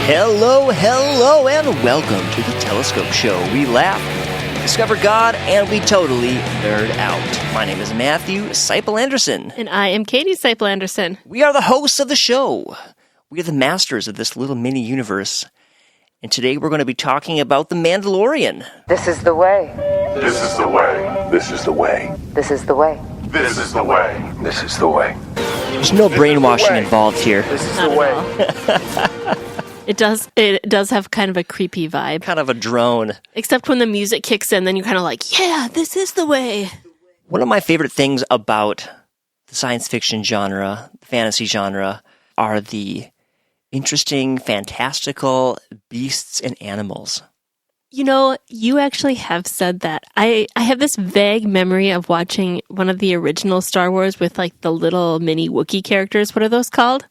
Hello, and welcome to the Telescope Show. We laugh, discover God, and we totally nerd out. My name is Matthew Seipel Anderson. And I am Katie Seipel Anderson. We are the hosts of the show. We are the masters of this little mini universe. And today we're going to be talking about The Mandalorian. This is the way. This is the way. This is the way. This is the way. This is the way. This is the way. There's no brainwashing involved here. This is Not the way. at all. It does have kind of a creepy vibe. Kind of a drone. Except when the music kicks in, then you're kind of like, yeah, this is the way. One of my favorite things about the science fiction genre, the fantasy genre, are the interesting, fantastical beasts and animals. You know, you actually have said that. I have this vague memory of watching one of the original Star Wars with like the little mini Wookiee characters. What are those called?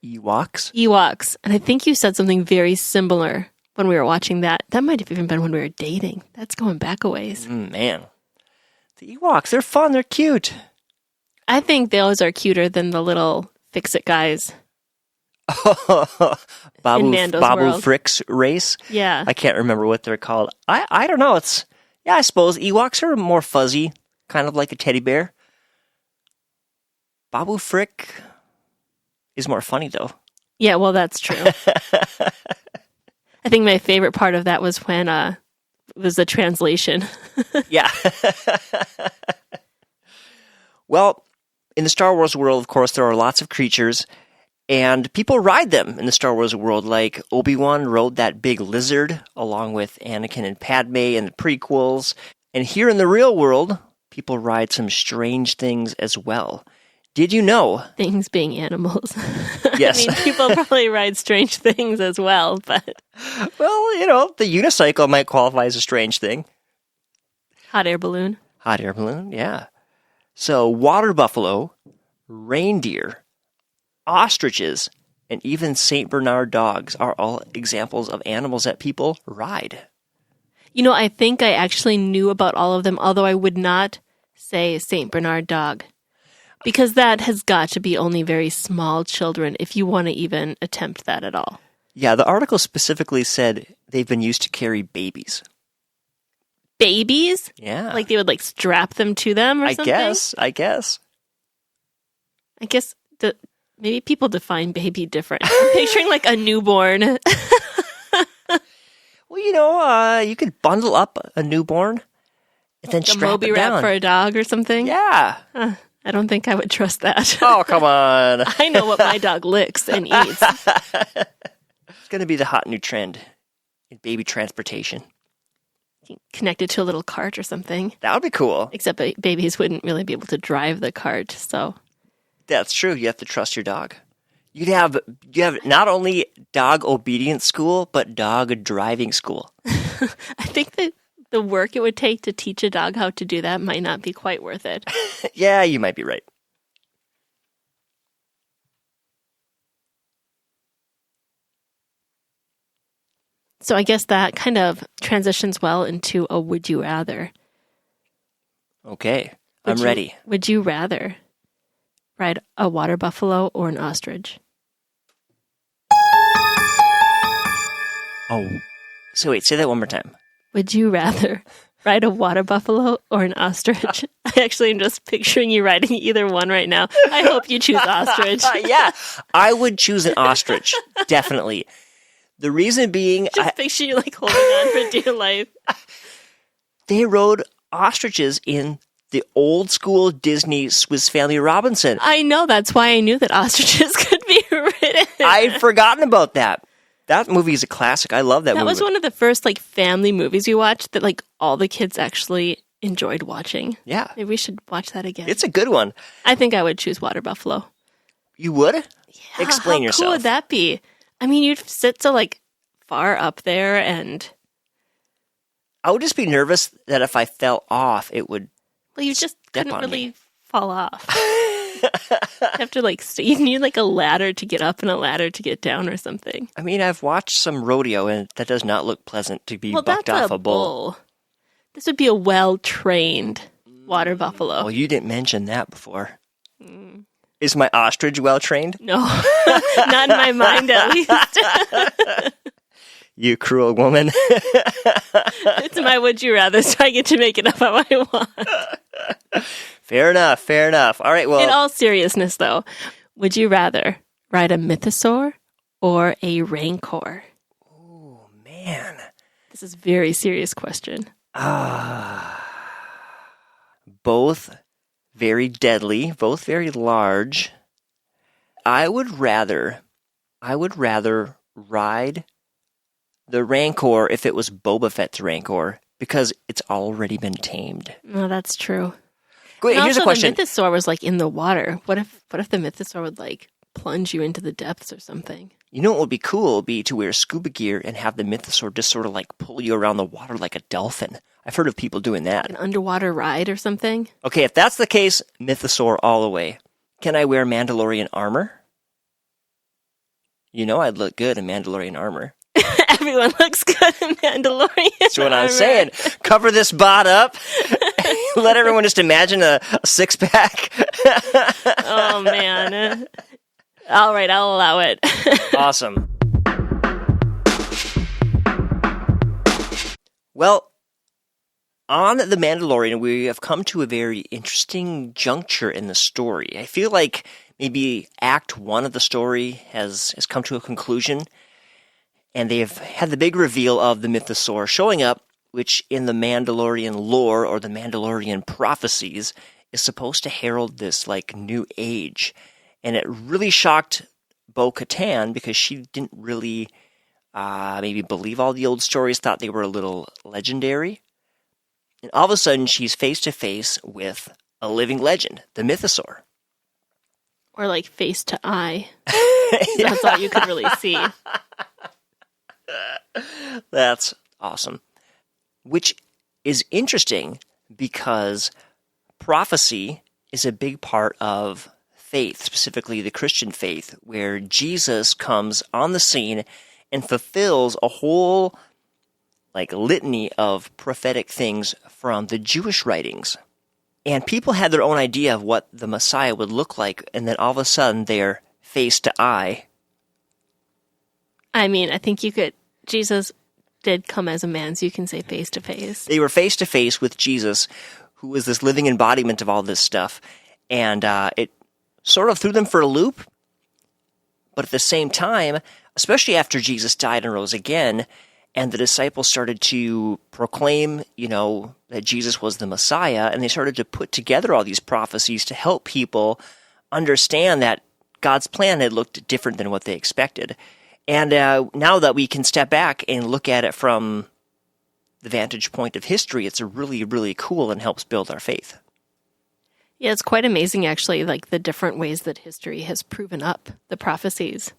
Ewoks. And I think you said something very similar when we were watching that. That might have even been when we were dating. That's going back a ways. Man. The Ewoks, they're fun, they're cute. I think those are cuter than the little fix-it guys. Babu world. Frick's race? Yeah. I can't remember what they're called. I don't know. I suppose Ewoks are more fuzzy, kind of like a teddy bear. Babu Frick is more funny, though. Yeah, well, that's true. I think my favorite part of that was when was the translation. Yeah. Well, in the Star Wars world, of course, there are lots of creatures, and people ride them in the Star Wars world, like Obi-Wan rode that big lizard, along with Anakin and Padme in the prequels. And here in the real world, people ride some strange things as well. Did you know? Things being animals. Yes. I mean, people probably ride strange things as well, but... Well, you know, the unicycle might qualify as a strange thing. Hot air balloon. Hot air balloon, yeah. So, water buffalo, reindeer, ostriches, and even St. Bernard dogs are all examples of animals that people ride. You know, I think I actually knew about all of them, although I would not say St. Bernard dog. Because that has got to be only very small children if you want to even attempt that at all. Yeah, the article specifically said they've been used to carry babies. Babies? Yeah. Like they would like strap them to them or something? I guess. I guess maybe people define baby different. I'm picturing like a newborn. Well, you know, you could bundle up a newborn and then Like a strap Moby it wrap down. for a dog or something? Yeah. I don't think I would trust that. Oh, come on. I know what my dog licks and eats. It's going to be the hot new trend in baby transportation. Connected to a little cart or something. That would be cool. Except babies wouldn't really be able to drive the cart, so... That's true. You have to trust your dog. You have not only dog obedience school, but dog driving school. I think that the work it would take to teach a dog how to do that might not be quite worth it. Yeah, you might be right. So I guess that kind of transitions well into a would you rather. Okay, I'm ready. Would you rather ride a water buffalo or an ostrich? Oh, so wait, say that one more time. Would you rather ride a water buffalo or an ostrich? I actually am just picturing you riding either one right now. I hope you choose ostrich. Yeah, I would choose an ostrich, definitely. The reason being... Just picture you like holding on for dear life. They rode ostriches in the old school Disney Swiss Family Robinson. I know, that's why I knew that ostriches could be ridden. I'd forgotten about that. That movie is a classic. I love that movie. That was one of the first like family movies we watched that like all the kids actually enjoyed watching. Yeah. Maybe we should watch that again. It's a good one. I think I would choose water buffalo. You would? Yeah. Explain yourself. How cool would that be? I mean, you'd sit so like far up there and... I would just be nervous that if I fell off, it would... Well, you just couldn't really me. fall off. You have to like, you need like a ladder to get up and a ladder to get down or something. I mean, I've watched some rodeo and that does not look pleasant to be Well, bucked that's off a bull. This would be a well-trained water buffalo. Well, you didn't mention that before. Is my ostrich well trained? No, not in my mind at least. You cruel woman. It's my would you rather, so I get to make it up how I want. Fair enough, fair enough. All right, well. In all seriousness, though, would you rather ride a mythosaur or a rancor? Oh, man. This is a very serious question. Both very deadly, both very large. I would rather ride the rancor if it was Boba Fett's rancor, because it's already been tamed. No, that's true. Wait, And here's a also, question. the mythosaur was like in the water. What if the mythosaur would like plunge you into the depths or something? You know what would be cool would be to wear scuba gear and have the mythosaur just sort of like pull you around the water like a dolphin. I've heard of people doing that. An underwater ride or something? Okay, if that's the case, mythosaur all the way. Can I wear Mandalorian armor? You know I'd look good in Mandalorian armor. Everyone looks good in Mandalorian. That's what I'm saying. Cover this bot up. Let everyone just imagine a six-pack. Oh, man. All right, I'll allow it. Awesome. Well, on The Mandalorian, we have come to a very interesting juncture in the story. I feel like maybe Act 1 of the story has come to a conclusion, and they've had the big reveal of the Mythosaur showing up, which in the Mandalorian lore, or the Mandalorian prophecies, is supposed to herald this, like, new age. And it really shocked Bo Katan, because she didn't really maybe believe all the old stories, thought they were a little legendary. And all of a sudden, she's face-to-face with a living legend, the Mythosaur. Or like face to eye. That's all you could really see. That's awesome. Which is interesting because prophecy is a big part of faith, specifically the Christian faith, where Jesus comes on the scene and fulfills a whole litany of prophetic things from the Jewish writings. And people had their own idea of what the Messiah would look like, and then all of a sudden they're face to eye. I mean, I think Jesus did come as a man, so you can say face to face. They were face to face with Jesus, who was this living embodiment of all this stuff, and it sort of threw them for a loop. But at the same time, especially after Jesus died and rose again, and the disciples started to proclaim, that Jesus was the Messiah, and they started to put together all these prophecies to help people understand that God's plan had looked different than what they expected. And now that we can step back and look at it from the vantage point of history, it's really, really cool and helps build our faith. Yeah, it's quite amazing, actually, like the different ways that history has proven up the prophecies.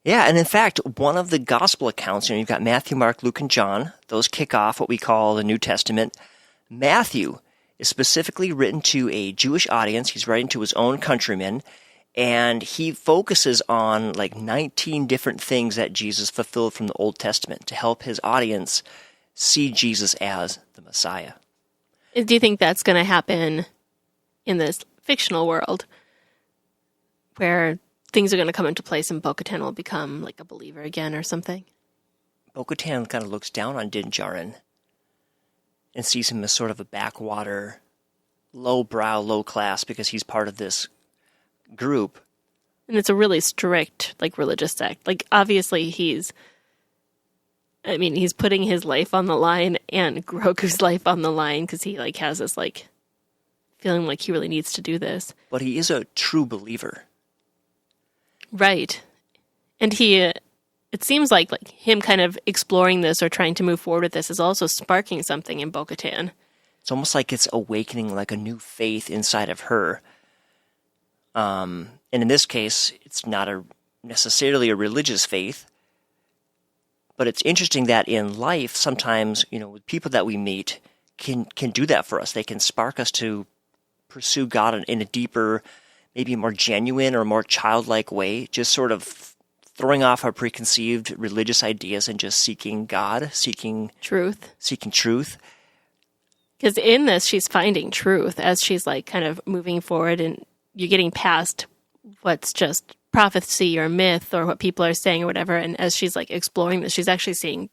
Yeah, and in fact, one of the gospel accounts, you've got Matthew, Mark, Luke, and John. Those kick off what we call the New Testament. Matthew is specifically written to a Jewish audience. He's writing to his own countrymen, and he focuses on 19 different things that Jesus fulfilled from the Old Testament to help his audience see Jesus as the Messiah. Do you think that's going to happen in this fictional world where things are going to come into place and Bo Katan will become like a believer again or something? Bo Katan kind of looks down on Din Djarin and sees him as sort of a backwater, low-brow, low-class, because he's part of this group. And it's a really strict, religious sect. Obviously he's putting his life on the line and Grogu's life on the line because he, has this, feeling like he really needs to do this. But he is a true believer. Right. And it seems like him kind of exploring this or trying to move forward with this is also sparking something in Bo Katan. It's almost like it's awakening a new faith inside of her. And in this case, it's not necessarily a religious faith. But it's interesting that in life, sometimes, with people that we meet can do that for us. They can spark us to pursue God in a deeper, maybe more genuine or more childlike way, just sort of throwing off our preconceived religious ideas and just seeking God, seeking truth. Because in this, she's finding truth as she's kind of moving forward and you're getting past what's just prophecy or myth or what people are saying or whatever. And as she's like exploring this, she's actually seeing,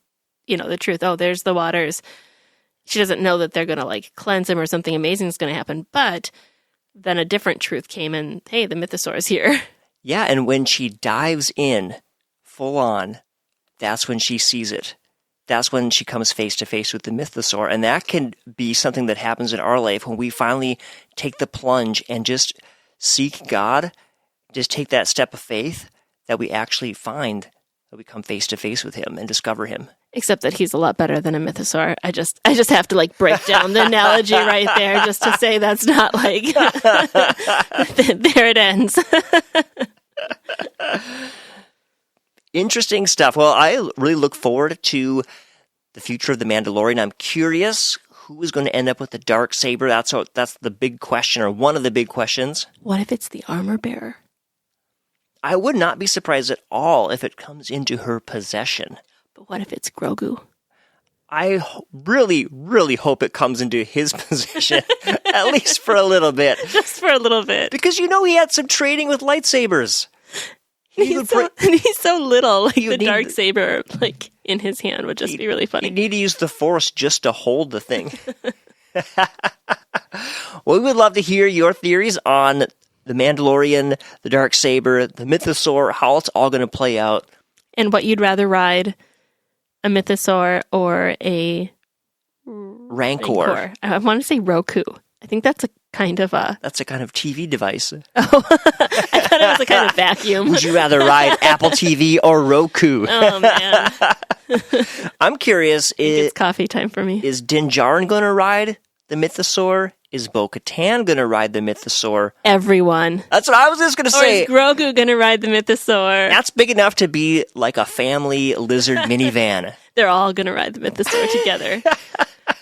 the truth. Oh, there's the waters. She doesn't know that they're going to like cleanse him or something amazing is going to happen. But then a different truth came and, hey, the Mythosaur is here. Yeah, and when she dives in full on, that's when she sees it. That's when she comes face to face with the Mythosaur. And that can be something that happens in our life when we finally take the plunge and just seek God, just take that step of faith, that we actually find that we come face to face with him and discover him. Except that he's a lot better than a Mythosaur. I just have to like break down the analogy right there just to say that's not like there it ends. Interesting stuff. Well, I really look forward to the future of The Mandalorian. I'm curious who is going to end up with the dark saber. That's the big question, or one of the big questions. What if it's the armor bearer? I would not be surprised at all if it comes into her possession. But what if it's Grogu? I really, really hope it comes into his possession, at least for a little bit. Just for a little bit. Because he had some training with lightsabers. He's so little, like the dark saber, like in his hand would just be really funny. You need to use the Force just to hold the thing. Well, we would love to hear your theories on the Mandalorian, the dark saber, the Mythosaur, how it's all going to play out, and what you'd rather ride, a Mythosaur or a Rancor. I want to say Roku. I think that's a kind of TV device. Oh, I thought it was a kind of vacuum. Would you rather ride Apple TV or Roku? Oh, man. I'm curious. It's coffee time for me. Is Din Djarin going to ride the Mythosaur? Is Bo Katan going to ride the Mythosaur? Everyone. That's what I was just going to say. Or is Grogu going to ride the Mythosaur? That's big enough to be like a family lizard minivan. They're all going to ride the Mythosaur together.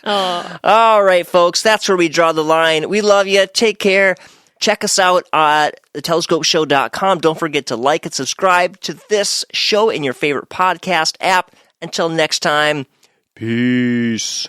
Oh. All right, folks. That's where we draw the line. We love you. Take care. Check us out at thetelescopeshow.com. Don't forget to like and subscribe to this show in your favorite podcast app. Until next time, peace.